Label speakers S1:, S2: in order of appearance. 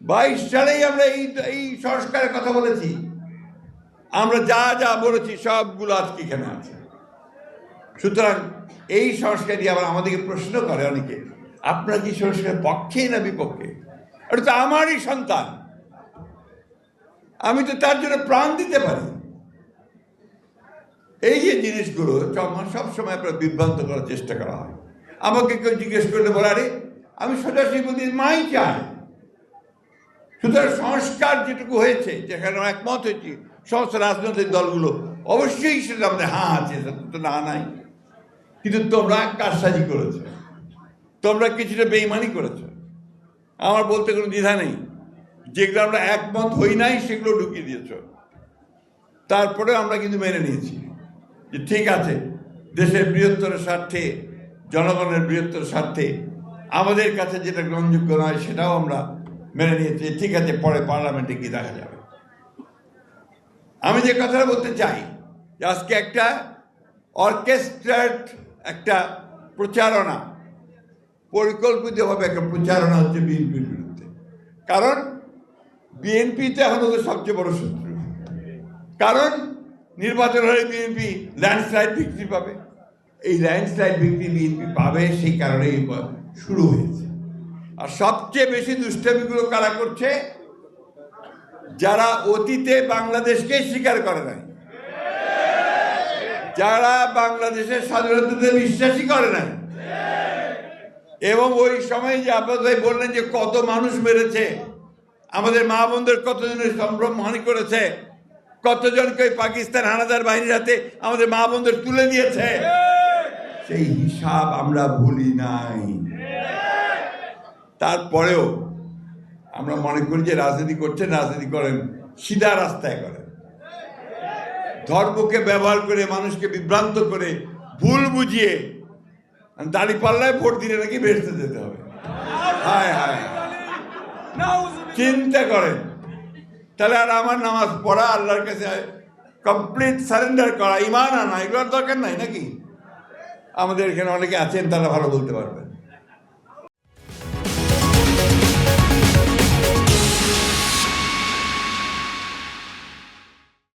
S1: 22 সালেই আমরা এই সংস্কারের কথা বলেছি। আমরা যা যা বলেছি সবগুলো আজকে এখানে আছে। সুতরাং এই সংস্কার দিয়ে আবার আমাদেরকে প্রশ্ন করে অনেকে, আপনার কি সংস্কারের পক্ষে না বিপক্ষে? এটা তো আমারই সন্তান, আমি তো তার জন্য প্রাণ দিতে পারি। এই যে জিনিসগুলো সবসময় আপনার বিভ্রান্ত করার চেষ্টা করা হয়। আমাকে কেউ জিজ্ঞেস করলে বলে, আরে আমি সোজাসুজি বলতে মাই চাই। সুতরাং সংস্কার যেটুকু হয়েছে, যেখানে একমত হয়েছি সমস্ত রাজনৈতিক দলগুলো, অবশ্যই সেটা আমাদের হ্যাঁ আছে, সেটা তো না নাই। কিন্তু তোমরা কারসাজি করেছো, তোমরা কিছুটা বেইমানি করেছো। আমার বলতে কোনো দ্বিধা নেই। যেগুলো আমরা একমত হই নাই সেগুলো ঢুকিয়ে দিয়েছ। তারপরে আমরা কিন্তু মেনে নিয়েছি যে ঠিক আছে, দেশের বৃহত্তর স্বার্থে, জনগণের বৃহত্তর স্বার্থে আমাদের কাছে যেটা গ্রহণযোগ্য নয় সেটাও আমরা মেনে নিয়েছি। ঠিক আছে, পরে পার্লামেন্টে গিয়ে দেখা যাবে। আমি যে কথাটা বলতে চাই যে আজকে একটা অর্কেস্ট্রেট একটা প্রচারণা, পরিকল্পিতভাবে একটা প্রচারণা হচ্ছে বিএনপির বিরুদ্ধে। কারণ বিএনপি তো এখন ওদের সবচেয়ে বড় শত্রু। কারণ নির্বাচন হলে বিএনপি ল্যান্ডস্লাইড ভিক্টরি পাবে। এই ল্যান্ডস্লাইড ভিক্টরি বিএনপি পাবে, সেই কারণে শুরু হয়েছে। আর সবচেয়ে বেশি দুষ্টামিগুলো কারা করছে? যারা অতীতে বাংলাদেশকে স্বীকার করে নাই, যারা বাংলাদেশের স্বাধীনতাতে বিশ্বাসই করে নাই। এবং ওই সময় যে আব্বাস ভাই বললেন যে কত মানুষ মেরেছে, আমাদের মা বোনদের কতজনের সম্ভ্রমহানি করেছে, কতজনকে পাকিস্তান হানাদার বাহিনীর হাতে আমাদের মা বোনদের তুলে দিয়েছে, সেই হিসাব আমরা ভুলি নাই। তারপরেও আমরা মনে করি যে রাজনীতি করছেন, রাজনীতি করেন সিধা রাস্তায় করেন। ধর্মকে ব্যবহার করে মানুষকে বিভ্রান্ত করে ভুল বুঝিয়ে দাঁড়িপাল্লায় ভোট দিলে নাকি বেহেশতে যেতে হবে। হায় হায়, চিন্তা করেন। তাহলে আর আমার নামাজ পড়া, আল্লাহর কাছে কমপ্লিট সারেন্ডার করা, ইমান আনা, এগুলোর দরকার নাই নাকি? আমাদের এখানে অনেকে আছেন, তারা ভালো বলতে পারবে।